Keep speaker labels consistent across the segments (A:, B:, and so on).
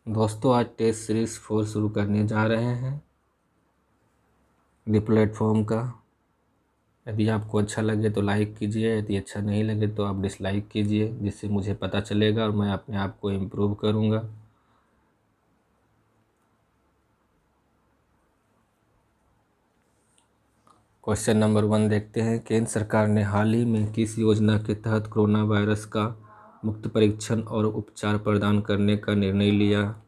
A: दोस्तों आज test series 4 शुरू करने जा रहे हैं द प्लेटफॉर्म का। यदि आपको अच्छा लगे तो लाइक कीजिए, यदि अच्छा नहीं लगे तो आप डिसलाइक कीजिए, जिससे मुझे पता चलेगा और मैं अपने आप को इम्प्रूव करूँगा। क्वेश्चन नंबर 1 देखते हैं। केंद्र सरकार ने हाल ही में किस योजना के तहत कोरोना वायरस का मुफ्त परीक्षण और उपचार प्रदान करने का निर्णय लिया?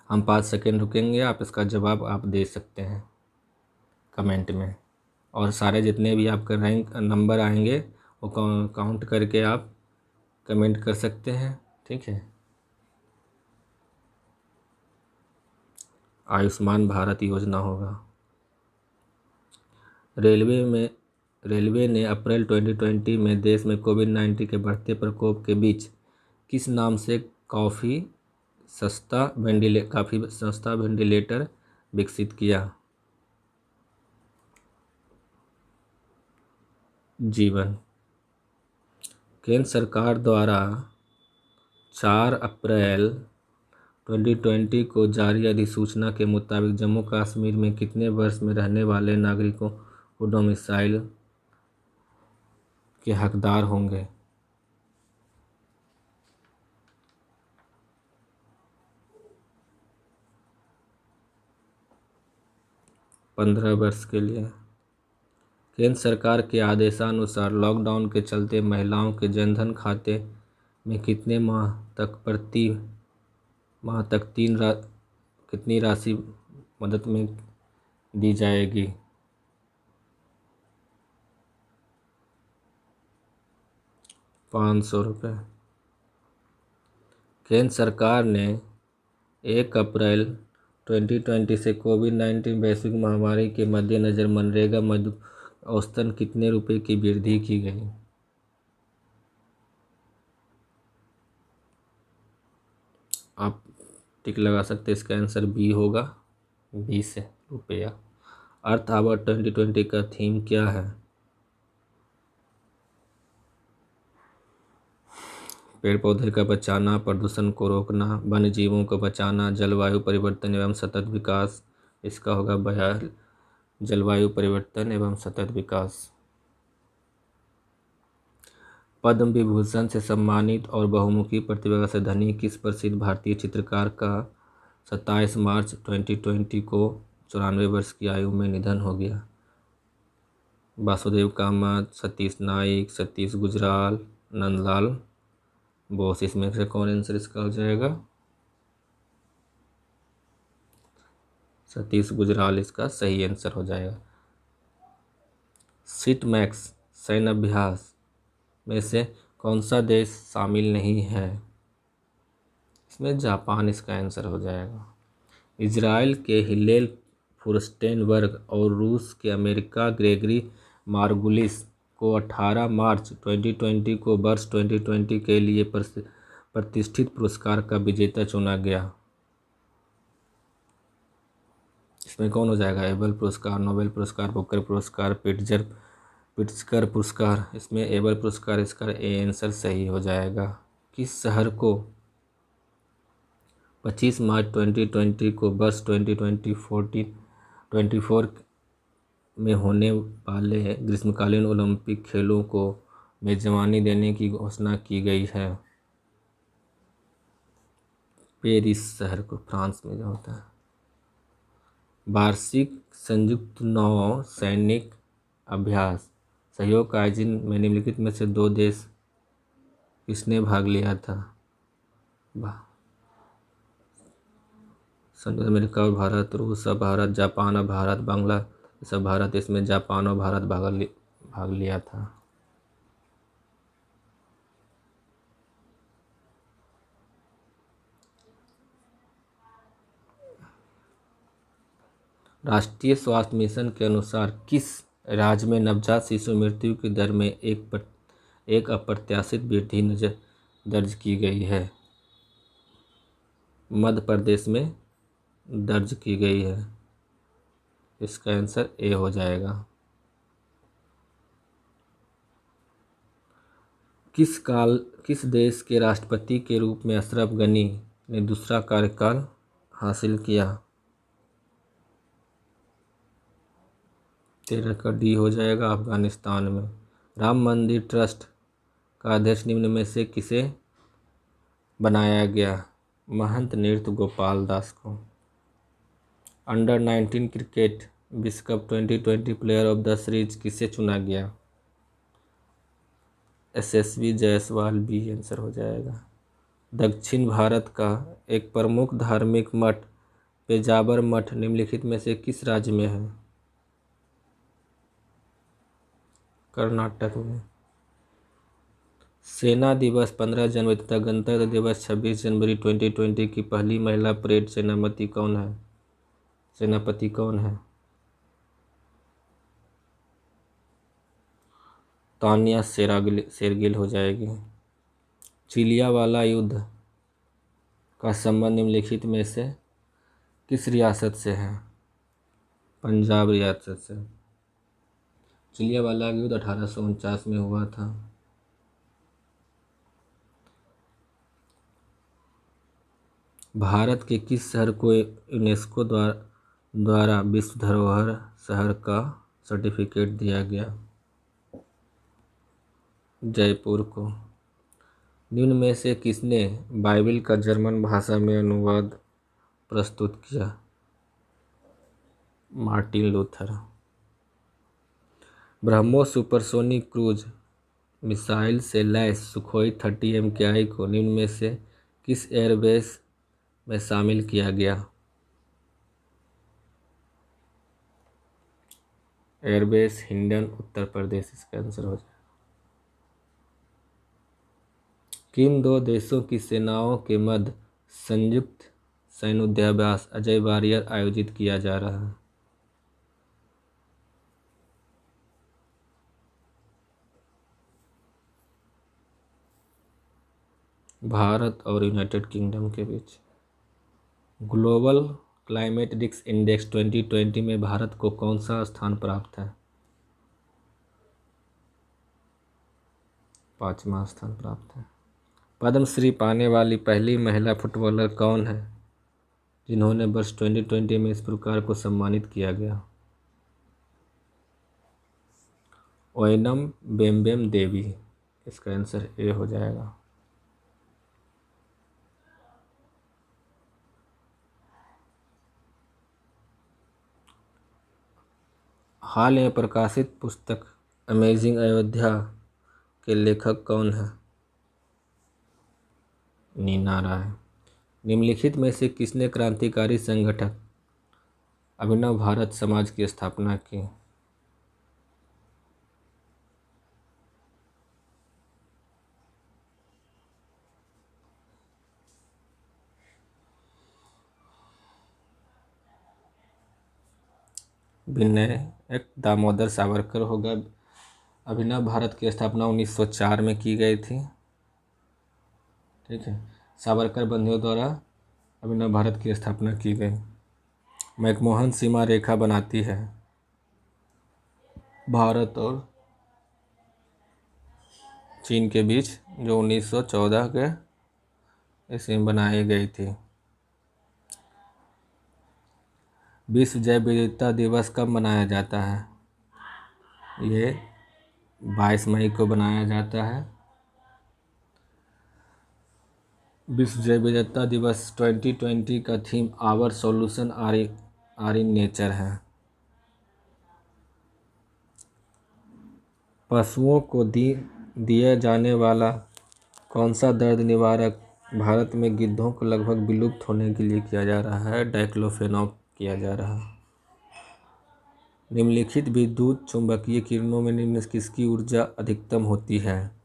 A: हम 5 सेकेंड रुकेंगे, आप इसका जवाब आप दे सकते हैं कमेंट में, और सारे जितने भी आपका रैंक नंबर आएंगे वो काउंट करके आप कमेंट कर सकते हैं। ठीक है। आयुष्मान भारत योजना होगा। रेलवे ने अप्रैल 2020 में देश में कोविड-19 के बढ़ते प्रकोप के बीच किस नाम से काफ़ी सस्ता वेंटिलेटर विकसित किया? जीवन। केंद्र सरकार द्वारा 4 अप्रैल 2020 को जारी अधिसूचना के मुताबिक जम्मू कश्मीर में कितने वर्ष में रहने वाले नागरिकों को डोमिसाइल के हकदार होंगे? 15 वर्ष के लिए। केंद्र सरकार के आदेशानुसार लॉकडाउन के चलते महिलाओं के जनधन खाते में कितने माह तक प्रति माह तक कितनी राशि मदद में दी जाएगी? 500 रुपये। केंद्र सरकार ने 1 अप्रैल 2020 से कोविड-19 वैश्विक महामारी के मद्देनज़र मनरेगा मजदूर औसतन कितने रुपए की वृद्धि की गई? आप टिक लगा सकते हैं, इसका आंसर बी होगा, 20 रुपया। अर्थ आवर 2020 का थीम क्या है? पेड़ पौधे का बचाना, प्रदूषण को रोकना, वन्य जीवों को बचाना, जलवायु परिवर्तन एवं सतत विकास। इसका होगा जलवायु परिवर्तन एवं सतत विकास। पद्म विभूषण से सम्मानित और बहुमुखी प्रतिभा से धनी किस प्रसिद्ध भारतीय चित्रकार का 27 मार्च 2020 को 94 वर्ष की आयु में निधन हो गया? वासुदेव कामत, सतीश नाइक, सतीश गुजराल, नंदलाल बोस। इसमें से कौन आंसर इसका हो जाएगा? सतीश गुजराल इसका सही आंसर हो जाएगा। सिट मैक्स सैन्य अभ्यास में से कौन सा देश शामिल नहीं है? इसमें जापान इसका आंसर हो जाएगा। इजराइल के हिलेल फुर्स्टेनबर्ग और रूस के अमेरिका ग्रेगरी मार्गुलिस को 18 मार्च 2020 को वर्ष 2020 के लिए प्रतिष्ठित पुरस्कार का विजेता चुना गया। इसमें कौन हो जाएगा? एबल पुरस्कार, नोबेल पुरस्कार, बुकर पुरस्कार, प्रिट्जकर पुरस्कार। इसमें एबल पुरस्कार इसका ए आंसर सही हो जाएगा। किस शहर को 25 मार्च 2020 को वर्ष 2024 में होने वाले ग्रीष्मकालीन ओलंपिक खेलों को मेजबानी देने की घोषणा की गई है? पेरिस शहर को, फ्रांस में जो होता है। वार्षिक संयुक्त नौ सैनिक अभ्यास सहयोग आयोजन में निम्नलिखित में से 2 देश किसने भाग लिया था? संयुक्त अमेरिका और भारत, रूस और भारत, जापान और भारत, बांग्लादेश और भारत। इसमें जापान और भारत भाग लिया था। राष्ट्रीय स्वास्थ्य मिशन के अनुसार किस राज्य में नवजात शिशु मृत्यु की दर में एक अप्रत्याशित वृद्धि दर्ज की गई है? मध्य प्रदेश में दर्ज की गई है। इसका आंसर ए हो जाएगा। किस देश के राष्ट्रपति के रूप में अशरफ गनी ने दूसरा कार्यकाल हासिल किया? 13 का डी हो जाएगा, अफगानिस्तान में। राम मंदिर ट्रस्ट का अध्यक्ष निम्न में से किसे बनाया गया? महंत नृत्य गोपाल दास को। अंडर 19 क्रिकेट विश्व cup 2020 player of the series किसे चुना गया? SSV जायसवाल, बी आंसर हो जाएगा। दक्षिण भारत का एक प्रमुख धार्मिक मठ पेजावर मठ निम्नलिखित में से किस राज्य में है? कर्नाटक में। सेना दिवस 15 जनवरी तथा गणतंत्र दिवस 26 जनवरी 2020 की पहली महिला परेड सेनापति कौन है? तानिया शेरगिल हो जाएगी। चिलियावाला युद्ध का संबंध निम्नलिखित में से किस रियासत से है? पंजाब रियासत से। चिलियावाला युद्ध 1849 में हुआ था। भारत के किस शहर को यूनेस्को द्वारा विश्व धरोहर शहर का सर्टिफिकेट दिया गया? जयपुर को। निम्न में से किसने बाइबिल का जर्मन भाषा में अनुवाद प्रस्तुत किया? Martin Luther. BrahMos supersonic cruise missile से लैस सुखोई 30 MKI को निम्न में से किस एयरबेस में शामिल किया गया? एयरबेस हिंडन, उत्तर प्रदेश इसका आंसर हो जाएगा। किन दो देशों की सेनाओं के मध्य संयुक्त सैन्योद्याभ्यास अजय वारियर आयोजित किया जा रहा है? भारत और यूनाइटेड किंगडम के बीच। ग्लोबल क्लाइमेट रिस्क इंडेक्स 2020 में भारत को कौन सा स्थान प्राप्त है? 5वां स्थान प्राप्त है। पद्मश्री पाने वाली पहली महिला फुटबॉलर कौन है जिन्होंने वर्ष 2020 में इस पुरस्कार को सम्मानित किया गया? ओयनम बेम्बेम देवी, इसका आंसर ए हो जाएगा। हाल में प्रकाशित पुस्तक अमेजिंग अयोध्या के लेखक कौन है? नीना राय। निम्नलिखित में से किसने क्रांतिकारी संगठन अभिनव भारत समाज की स्थापना की? विनायक दामोदर सावरकर होगा। अभिनव भारत की स्थापना 1904 में की गई थी। ठीक है, सावरकर बंधुओं द्वारा अभिनव भारत की स्थापना की गई। मैकमोहन सीमा रेखा बनाती है भारत और चीन के बीच, जो 1914 के ईस्वी में बनाई गई थी। विश्व जैव विविधता दिवस कब मनाया जाता है? ये 22 मई को मनाया जाता है। विश्व जैव विविधता दिवस 2020 का theme our solution are in nature है। पशुओं को दिया जाने वाला कौन सा दर्द निवारक भारत में गिद्धों को लगभग विलुप्त होने के लिए किया जा रहा है? डाइक्लोफेनाक किया जा रहा है। निम्नलिखित विद्युत चुंबकीय किरणों में निम्न किसकी ऊर्जा अधिकतम होती है?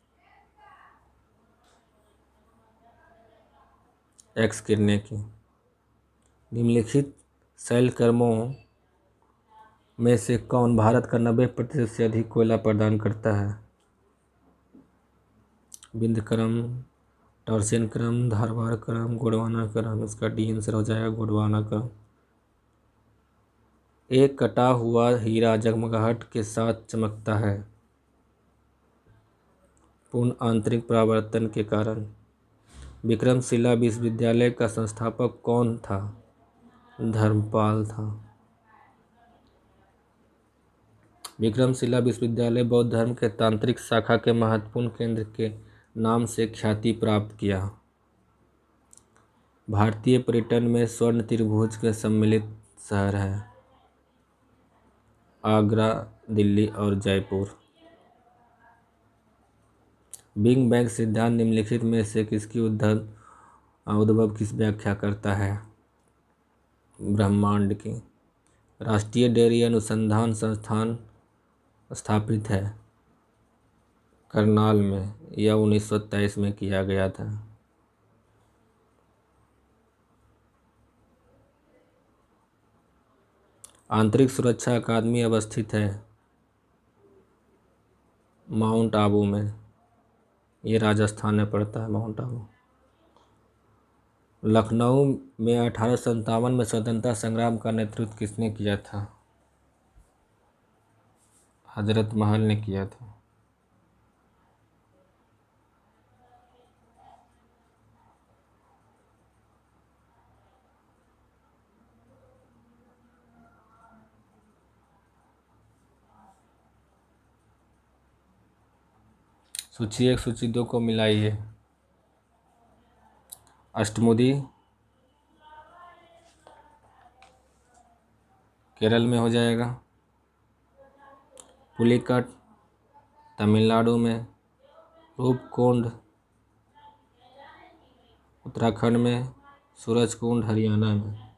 A: एक्स किरणें की। निम्नलिखित शैलकर्मों में से कौन भारत का 90% से अधिक कोयला प्रदान करता है? विंध्यक्रम, टॉर्सियन क्रम, धारवाड़ क्रम, गोंडवाना क्रम, इसका डी आंसर हो जाएगा गोंडवाना क्रम। एक कटा हुआ हीरा जगमगाहट के साथ चमकता है। पूर्ण आंतरिक परावर्तन के कारण। विक्रमशिला विश्वविद्यालय का संस्थापक कौन था? धर्मपाल था। विक्रमशिला विश्वविद्यालय बौद्ध धर्म के तांत्रिक शाखा के महत्वपूर्ण केंद्र के नाम से ख्याति प्राप्त किया। भारतीय पर्यटन में स्वर्ण त्रिभुज के सम्मिलित शहर है आगरा, दिल्ली और जयपुर। बिग बैंग सिद्धांत निम्नलिखित में से किसकी उद्भव की व्याख्या करता है? ब्रह्मांड की। राष्ट्रीय डेयरी अनुसंधान संस्थान स्थापित है करनाल में। यह 1923 में किया गया था। आंतरिक सुरक्षा अकादमी अवस्थित है माउंट आबू में। ये राजस्थान में पड़ता है माउंट आबू। लखनऊ में 1857 में स्वतंत्रता संग्राम का नेतृत्व किसने किया था? हजरत महल ने किया था। सूची 1 सूची 2 को मिलाइए। अष्टमुदी केरल में हो जाएगा। पुलिकट तमिलनाडु में। रूपकुंड उत्तराखंड में। सूरजकुंड हरियाणा में।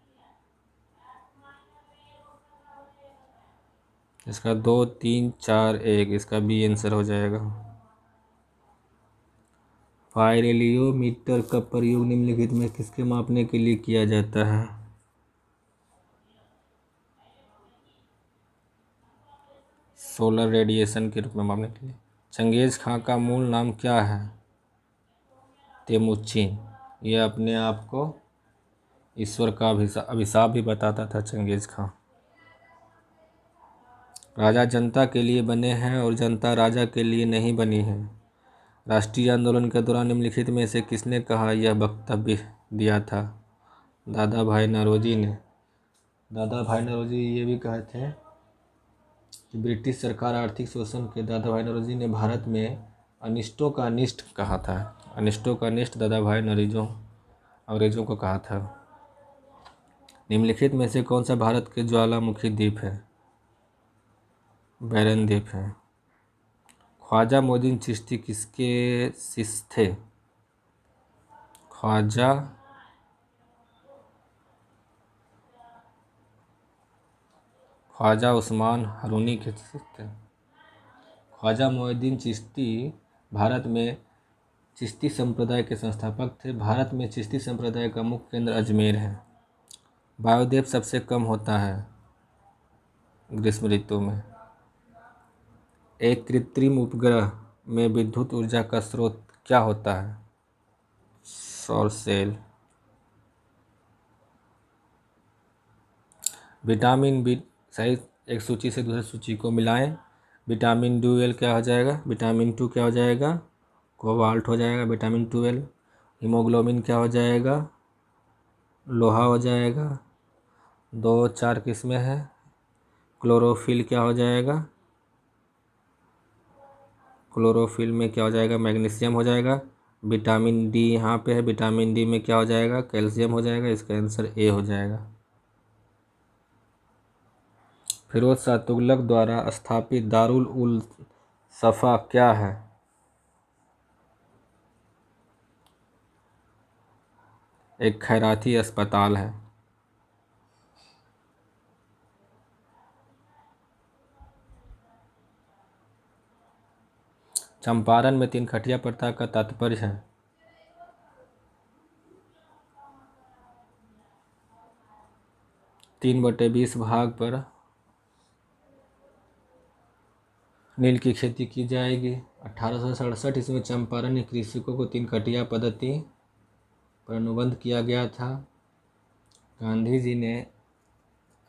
A: इसका 2, 3, 4, 1 इसका बी आंसर हो जाएगा। पायरोलियोमीटर का प्रयोग निम्नलिखित में किसके मापने के लिए किया जाता है? सोलर रेडिएशन के रूप में मापने के लिए। चंगेज खां का मूल नाम क्या है? तेमुचिन। यह अपने आप को ईश्वर का अभिशाप भी बताता था चंगेज खां। राजा जनता के लिए बने हैं और जनता राजा के लिए नहीं बनी है। राष्ट्रीय आंदोलन के दौरान निम्नलिखित में से किसने कहा यह वक्तव्य दिया था? दादा भाई नौरोजी ने। दादा भाई नौरोजी ये भी कहे थे कि ब्रिटिश सरकार आर्थिक शोषण के दादा भाई नौरोजी ने भारत में अनिष्टों का अनिष्ट कहा था। अनिष्टों का अनिष्ट दादा भाई नौरोजी अंग्रेजों को कहा था। निम्नलिखित में से कौन सा भारत के ज्वालामुखी द्वीप है? बैरन द्वीप है। ख्वाजा मोइनुद्दीन चिश्ती किसके शिष्य थे? ख्वाजा उस्मान हारूनी के शिष्य थे। ख्वाजा मोइनुद्दीन चिश्ती भारत में चिश्ती संप्रदाय के संस्थापक थे। भारत में चिश्ती संप्रदाय का मुख्य केंद्र अजमेर है। वायुदेव सबसे कम होता है ग्रीष्म ऋतु में। एक कृत्रिम उपग्रह में विद्युत ऊर्जा का स्रोत क्या होता है? सौर सेल। विटामिन बी सही एक सूची से दूसरी सूची को मिलाएं। विटामिन D क्या हो जाएगा? विटामिन 2 क्या हो जाएगा? कोबाल्ट हो जाएगा। विटामिन 12। हीमोग्लोबिन क्या हो जाएगा? लोहा हो जाएगा। 2, 4 किस्में हैं। क्लोरोफिल क्या हो जाएगा? क्लोरोफिल में क्या हो जाएगा? मैग्नीशियम हो जाएगा। विटामिन डी यहाँ पे है। विटामिन डी में क्या हो जाएगा? कैल्शियम हो जाएगा। इसका आंसर ए हो जाएगा। फिरोज शाह तुगलक द्वारा स्थापित दारुल उल सफ़ा क्या है? एक खैराती अस्पताल है। चंपारण में 3 खटिया प्रथा का तात्पर्य है। तीन बटे 20 भाग पर नील की खेती की जाएगी। 1867 इसमें चंपारण के कृषकों को 3 खटिया पद्धति पर अनुबंध किया गया था। गांधी जी ने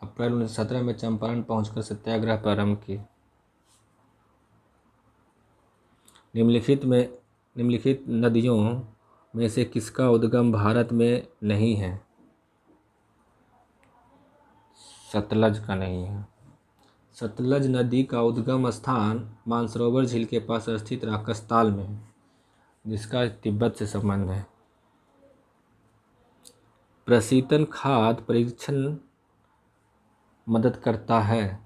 A: अप्रैल 1917 में चंपारण पहुंचकर सत्याग्रह प्रारंभ की। निम्नलिखित नदियों में से किसका उद्गम भारत में नहीं है? सतलज का नहीं है। सतलज नदी का उद्गम स्थान मानसरोवर झील के पास स्थित राकसताल में है, जिसका तिब्बत से संबंध है। प्रशीतन खाद परीक्षण मदद करता है।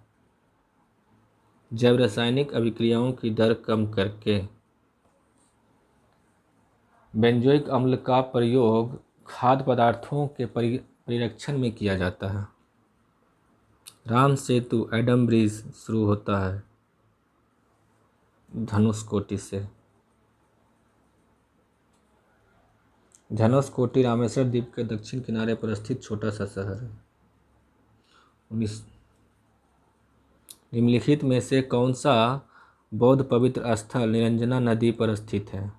A: जैव रासायनिक अभिक्रियाओं की दर कम करके। बेंजोइक अम्ल का प्रयोग खाद्य पदार्थों के परिरक्षण में किया जाता है। राम सेतु एडम ब्रिज शुरू होता है धनुषकोटी से। धनुषकोटी रामेश्वर द्वीप के दक्षिण किनारे पर स्थित छोटा सा शहर है। 19 निम्नलिखित में से कौन सा बौद्ध पवित्र स्थल निरंजना नदी पर स्थित है?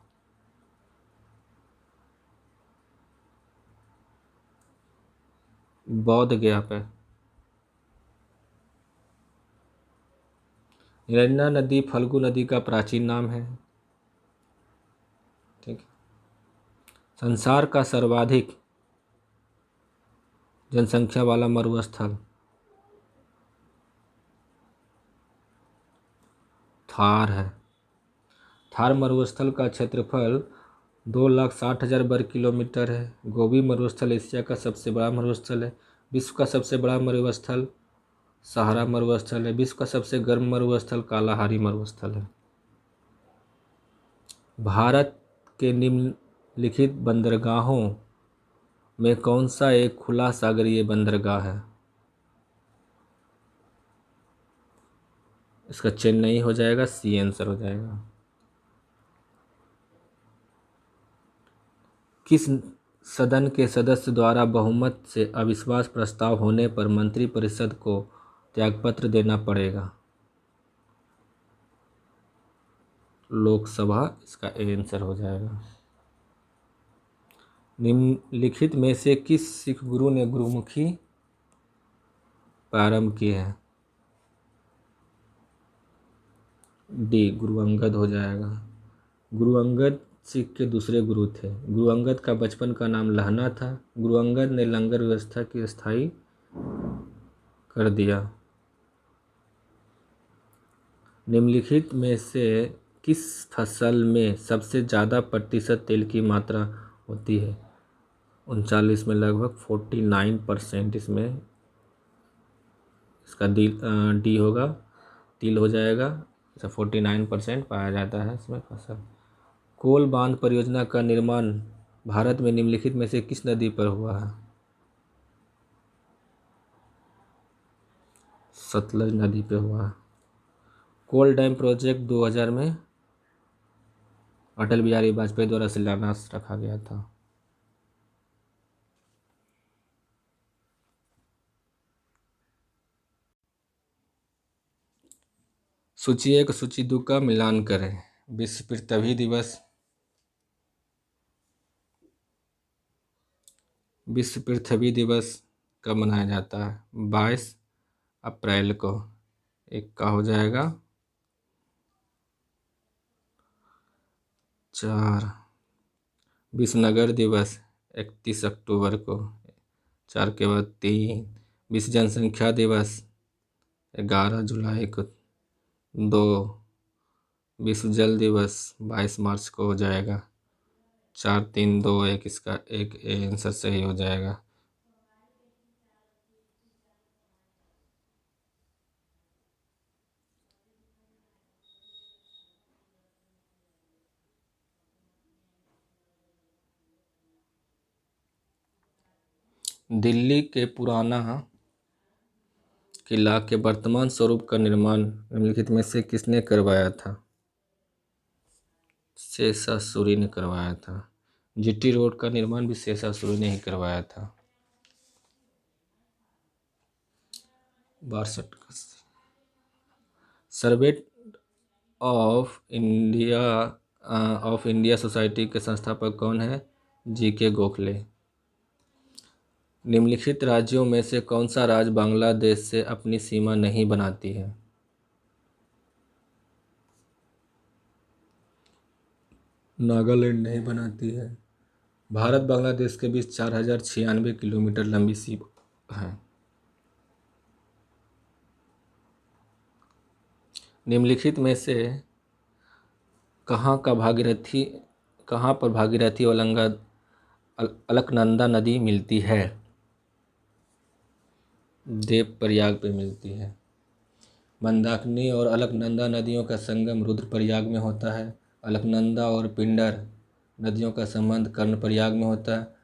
A: बौद्ध गया पे। निरंजना नदी फल्गु नदी का प्राचीन नाम है। ठीक है। संसार का सर्वाधिक जनसंख्या वाला मरुस्थल थार है। थार मरुस्थल का क्षेत्रफल 2,60,000 वर्ग किलोमीटर है। गोबी मरुस्थल एशिया का सबसे बड़ा मरुस्थल है। विश्व का सबसे बड़ा मरुस्थल सहारा मरुस्थल है। विश्व का सबसे गर्म मरुस्थल कालाहारी मरुस्थल है। भारत के निम्नलिखित बंदरगाहों में कौन सा एक खुला सागरीय बंदरगाह है? इसका चेन्नई हो जाएगा, सी आंसर हो जाएगा। किस सदन के सदस्य द्वारा बहुमत से अविश्वास प्रस्ताव होने पर मंत्रिपरिषद को त्यागपत्र देना पड़ेगा? लोकसभा, इसका ए आंसर हो जाएगा। निम्नलिखित में से किस सिख गुरु ने गुरुमुखी प्रारंभ की है? डी गुरु अंगद हो जाएगा। गुरु अंगद सिख के दूसरे गुरु थे। गुरु अंगद का बचपन का नाम लहना था। गुरु अंगद ने लंगर व्यवस्था की स्थायी कर दिया। निम्नलिखित में से किस फसल में सबसे ज़्यादा प्रतिशत तेल की मात्रा होती है? 39 में लगभग 49% इसमें। इसका डी होगा, तिल हो जाएगा। 49% पाया जाता है इसमें फसल। कोल बांध परियोजना का निर्माण भारत में निम्नलिखित में से किस नदी पर हुआ है? सतलज नदी पे हुआ है। कोल डैम प्रोजेक्ट 2000 में अटल बिहारी वाजपेयी द्वारा शिलान्यास रखा गया था। सूची 1 सूची 2 का मिलान करें। विश्व पृथ्वी दिवस। विश्व पृथ्वी दिवस कब मनाया जाता है? 22 अप्रैल को। एक का हो जाएगा 4। विश्व नगर दिवस 31 अक्टूबर को। 4 के बाद 3। विश्व जनसंख्या दिवस 11 जुलाई को। 2। विश्व जल दिवस 22 मार्च को हो जाएगा। 4 3 2 1, इसका एक आंसर सही हो जाएगा। दिल्ली के पुराना किला के वर्तमान स्वरूप का निर्माण निम्नलिखित में से किसने करवाया था? शेषासुरी ने करवाया था। जीटी रोड का निर्माण भी शेषासुरी ने ही करवाया था। 62। सर्वे ऑफ इंडिया सोसाइटी के संस्थापक कौन है? जी.के. गोखले। निम्नलिखित राज्यों में से कौन सा राज्य बांग्लादेश से अपनी सीमा नहीं बनाती है? नागालैंड नहीं बनाती है। भारत बांग्लादेश के बीच 4096 किलोमीटर लंबी सीमा है। निम्नलिखित में से कहाँ पर भागीरथी और अलकनंदा नदी मिलती है? देवप्रयाग पे मिलती है। मंदाकिनी और अलकनंदा नदियों का संगम रुद्रप्रयाग में होता है। अलकनंदा और पिंडर नदियों का संबंध कर्णप्रयाग में होता है।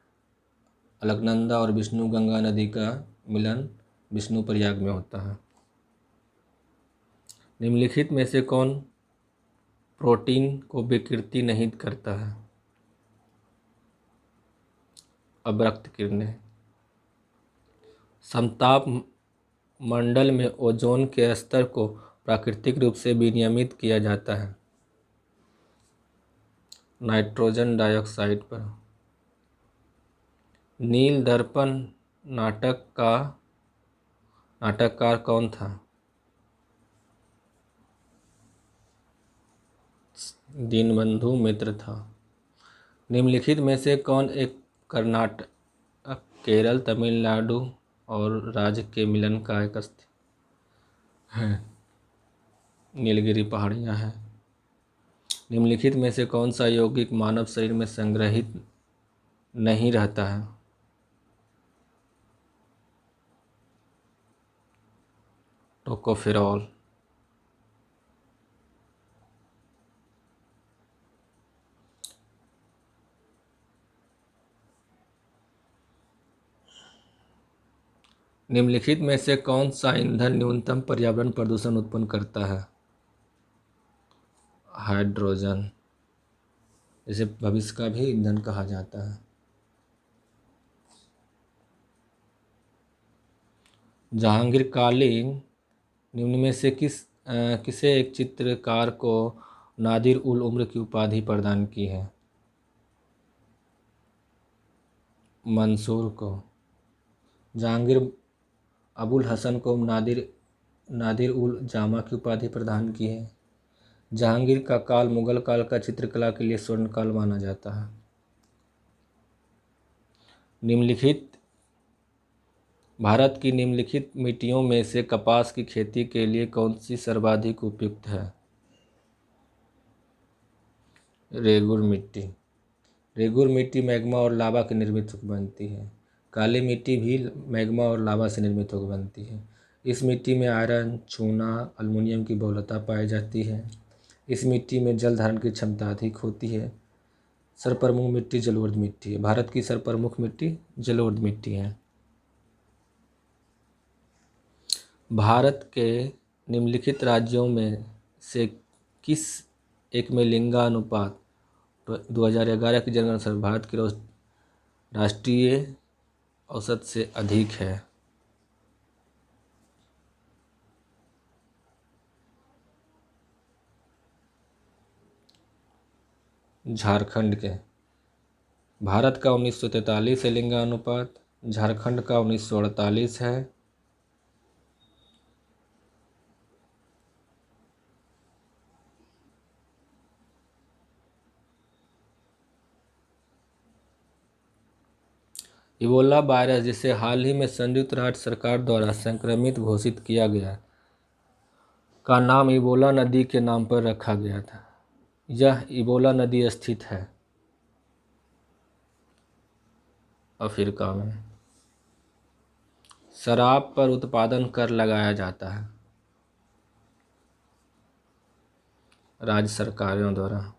A: अलकनंदा और विष्णु गंगा नदी का मिलन विष्णुप्रयाग में होता है। निम्नलिखित में से कौन प्रोटीन को विकृति नहीं करता है? अवरक्त किरणें। समताप मंडल में ओजोन के स्तर को प्राकृतिक रूप से विनियमित किया जाता है। नाइट्रोजन डाइऑक्साइड पर। नील दर्पण नाटककार कौन था? दीनबंधु मित्र था। निम्नलिखित में से कौन एक कर्नाटक, केरल, तमिलनाडु और राज्य के मिलन का एक स्थल है? नीलगिरी पहाड़ियाँ हैं। निम्नलिखित में से कौन सा यौगिक मानव शरीर में संग्रहित नहीं रहता है? टोकोफेरॉल। निम्नलिखित में से कौन सा ईंधन न्यूनतम पर्यावरण प्रदूषण उत्पन्न करता है? हाइड्रोजन, इसे भविष्य का भी ईंधन कहा जाता है। जहांगीर कालीन निम्न में से किसे एक चित्रकार को नादिर उल उम्र की उपाधि प्रदान की है? मंसूर को। जहांगीर अबुल हसन को नादिर उल जामा की उपाधि प्रदान की है। जहांगीर का काल मुगल काल का चित्रकला के लिए स्वर्ण काल माना जाता है। भारत की निम्नलिखित मिट्टियों में से कपास की खेती के लिए कौन सी सर्वाधिक उपयुक्त है? रेगुर मिट्टी। रेगुर मिट्टी मैग्मा और लावा के निर्मित होकर बनती है। काली मिट्टी भी मैग्मा और लावा से निर्मित होकर बनती है। इस मिट्टी में आयरन, चूना, अल्मीनियम की बहुलता पाई जाती है। इस मिट्टी में जल धारण की क्षमता अधिक होती है। सर्वप्रमुख मिट्टी जलोढ़ मिट्टी है। भारत की सर्वप्रमुख मिट्टी जलोढ़ मिट्टी है। भारत के निम्नलिखित राज्यों में से किस एक में लिंगानुपात 2011 की जनगणना भारत की राष्ट्रीय औसत से अधिक है? झारखंड के। भारत का 1943 है लिंगानुपात, झारखंड का 1948 है। इबोला वायरस, जिसे हाल ही में संयुक्त राष्ट्र सरकार द्वारा संक्रमित घोषित किया गया, का नाम इबोला नदी के नाम पर रखा गया था। यह इबोला नदी स्थित है अफ्रीका में। शराब पर उत्पादन कर लगाया जाता है राज्य सरकारों द्वारा।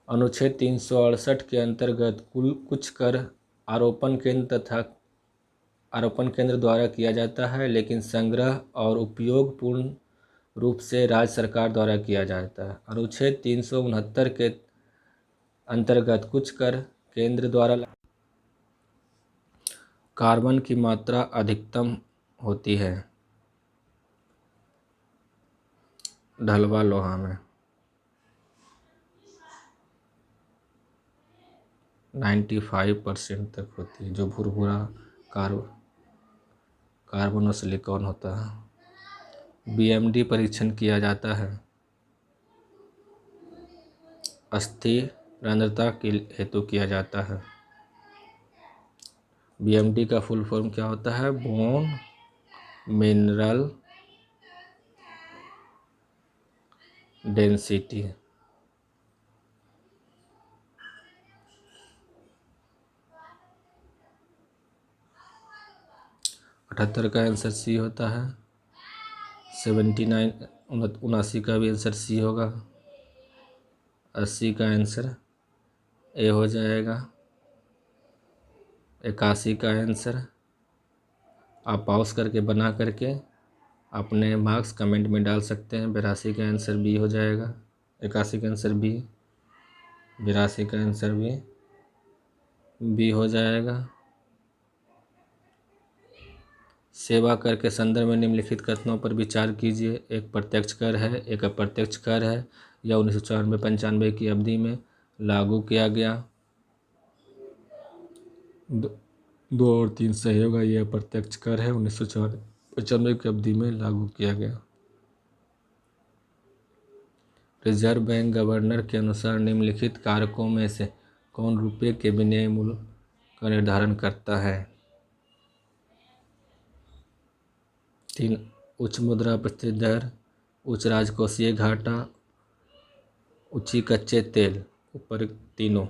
A: अनुच्छेद 368 के अंतर्गत कुछ कर आरोपण केंद्र द्वारा किया जाता है, लेकिन संग्रह और उपयोग पूर्ण रूप से राज्य सरकार द्वारा किया जाता है। अनुच्छेद 369 के अंतर्गत कुछ कर केंद्र द्वारा कार्बन की मात्रा अधिकतम होती है ढलवा लोहा में 95% तक होती है, जो भुरभुरा कार्बन और सिलिकॉन होता है। बीएमडी परीक्षण किया जाता है स्थिरता के हेतु किया जाता है। BMD का फुल फॉर्म क्या होता है? Bone mineral density. 78 का आंसर सी होता है। 79 79 का भी आंसर सी होगा। 80 का आंसर ए हो जाएगा। 81 का आंसर आप पॉज करके बना करके अपने मार्क्स कमेंट में डाल सकते हैं। 82 का आंसर बी हो जाएगा। 81 का आंसर बी। 82 का आंसर भी बी हो जाएगा। सेवा कर के संदर्भ में निम्नलिखित कथनों पर विचार कीजिए। एक प्रत्यक्ष कर है, एक अप्रत्यक्ष कर है, यह 1994-95 की अवधि में लागू किया गया। 2 और 3 सही होगा। यह अप्रत्यक्ष कर है, 1994-95 की अवधि में लागू किया गया। रिजर्व बैंक गवर्नर के अनुसार निम्नलिखित कारकों में से कौन रुपये के विनिमय मूल्य का निर्धारण करता है? 3 उच्च मुद्रास्फीति दर, उच्च राजकोषीय घाटा, ऊंची कच्चे तेल, ऊपर तीनों।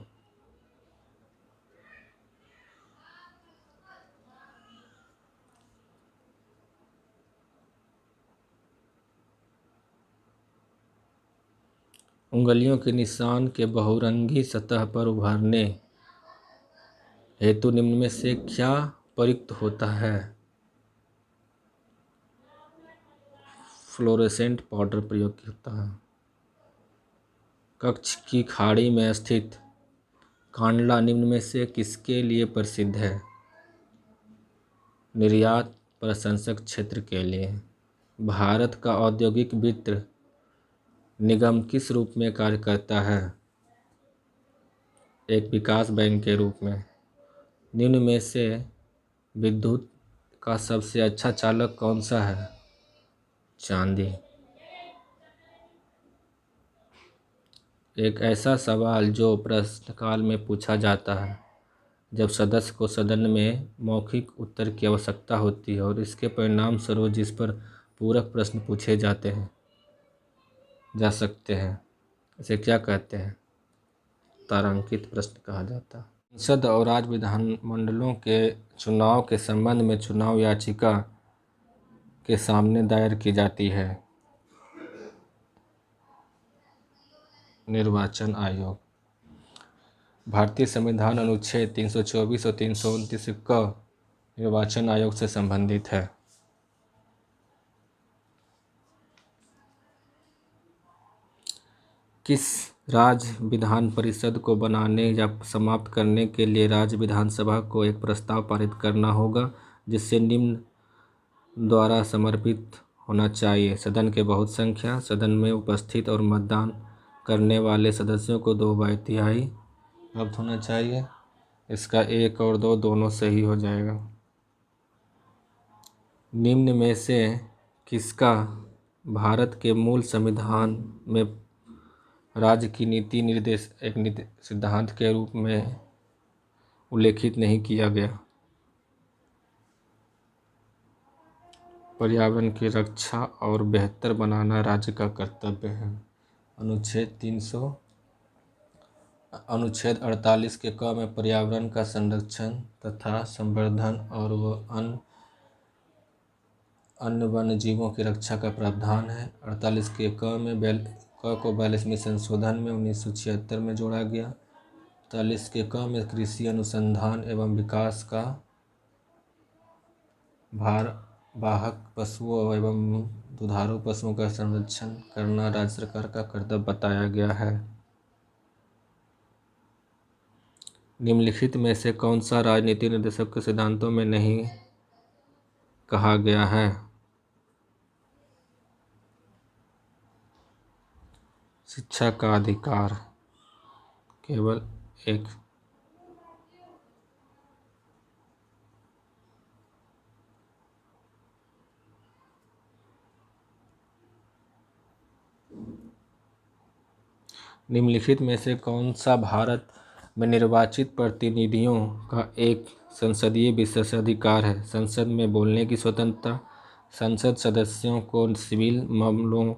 A: उंगलियों के निशान के बहुरंगी सतह पर उभारने हेतु निम्न में से क्या प्रयुक्त होता है? फ्लोरेसेंट पाउडर प्रयोग होता है। कच्छ की खाड़ी में स्थित कांडला निम्न में से किसके लिए प्रसिद्ध है? निर्यात प्रशंसक क्षेत्र के लिए। भारत का औद्योगिक वित्त निगम किस रूप में कार्य करता है? एक विकास बैंक के रूप में। निम्न में से विद्युत का सबसे अच्छा चालक कौन सा है? चांदी। एक ऐसा सवाल जो प्रश्नकाल में पूछा जाता है जब सदस्य को सदन में मौखिक उत्तर की आवश्यकता होती है और इसके परिणाम स्वरूप जिस पर पूरक प्रश्न पूछे जा सकते हैं, इसे क्या कहते हैं? तारांकित प्रश्न कहा जाता है। संसद और राज्य विधानमंडलों के चुनाव के संबंध में चुनाव याचिका के सामने दायर की जाती है? निर्वाचन आयोग। भारतीय संविधान अनुच्छेद 324 और 329 क निर्वाचन आयोग से संबंधित है। किस राज्य विधान परिषद को बनाने या समाप्त करने के लिए राज्य विधानसभा को एक प्रस्ताव पारित करना होगा जिससे निम्न द्वारा समर्पित होना चाहिए? सदन के बहुत संख्या, सदन में उपस्थित और मतदान करने वाले सदस्यों को 2/3 प्राप्त होना चाहिए। इसका 1 और 2 दोनों सही हो जाएगा। निम्न में से किसका भारत के मूल संविधान में राज्य की नीति निर्देश एक नीति सिद्धांत के रूप में उल्लेखित नहीं किया गया? पर्यावरण की रक्षा और बेहतर बनाना राज्य का कर्तव्य है। अनुच्छेद 48 के क में पर्यावरण का संरक्षण तथा संवर्धन और अन्य वन्य जीवों की रक्षा का प्रावधान है। 48 के क में क को 42वें संशोधन में 1976 में जोड़ा गया। 48 के क में कृषि अनुसंधान एवं विकास का भारवाहक पशुओं एवं दुधारू पशुओं का संरक्षण करना राज्य सरकार का कर्तव्य बताया गया है। निम्नलिखित में से कौन सा राजनीति निर्देशक के सिद्धांतों में नहीं कहा गया है? शिक्षा का अधिकार। केवल एक। निम्नलिखित में से कौन सा भारत में निर्वाचित प्रतिनिधियों का एक संसदीय विशेषाधिकार है? संसद में बोलने की स्वतंत्रता। संसद सदस्यों को सिविल मामलों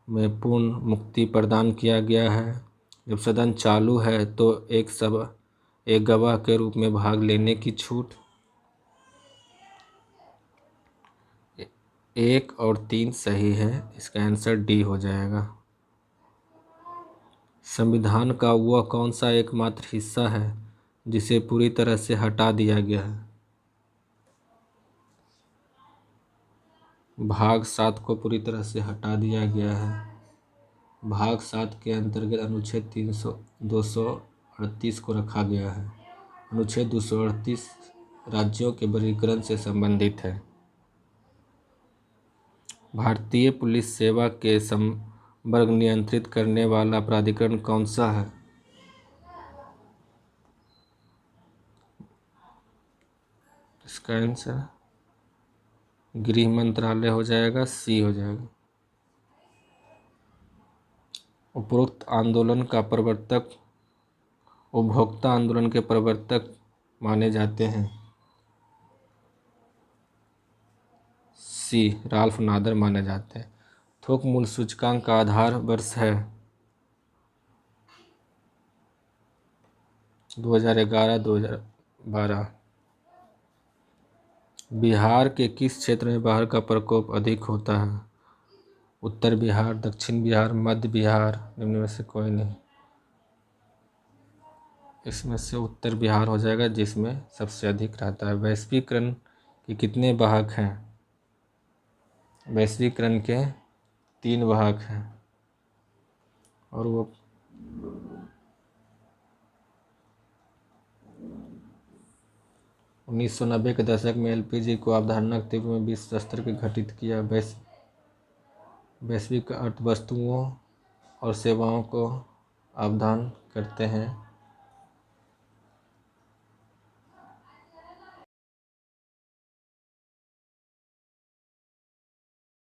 A: में पूर्ण मुक्ति प्रदान किया गया है। जब सदन चालू है तो एक गवाह के रूप में भाग लेने की छूट। 1 और 3 सही है, इसका आंसर डी हो जाएगा। संविधान का वह कौन सा एकमात्र हिस्सा है जिसे पूरी तरह से हटा दिया गया है? भाग 7 को पूरी तरह से हटा दिया गया है। भाग 7 के अंतर्गत अनुच्छेद 238 को रखा गया है। अनुच्छेद 238 राज्यों के वर्गीकरण से संबंधित है। भारतीय पुलिस सेवा के संवर्ग नियंत्रित करने वाला प्राधिकरण कौन सा है? इसका आंसर गृह मंत्रालय हो जाएगा, सी हो जाएगा। उपरोक्त आंदोलन का प्रवर्तक उपभोक्ता आंदोलन के प्रवर्तक माने जाते हैं। सी राल्फ नादर माने जाते हैं। थोक मूल्य सूचकांक का आधार वर्ष है 2011-2012। बिहार के किस क्षेत्र में बाढ़ का प्रकोप अधिक होता है? उत्तर बिहार, दक्षिण बिहार, मध्य बिहार, निम्न में से कोई नहीं। इसमें से उत्तर बिहार हो जाएगा, जिसमें सबसे अधिक रहता है। वैश्वीकरण के कितने वाहक हैं? वैश्वीकरण के 3 वाहक हैं और वो 1990 के दशक में एलपीजी को अवधारणा के रूप में विश्व स्तर पर घटित किया। वैश्विक अर्थवस्तुओं और सेवाओं को अवधान करते हैं।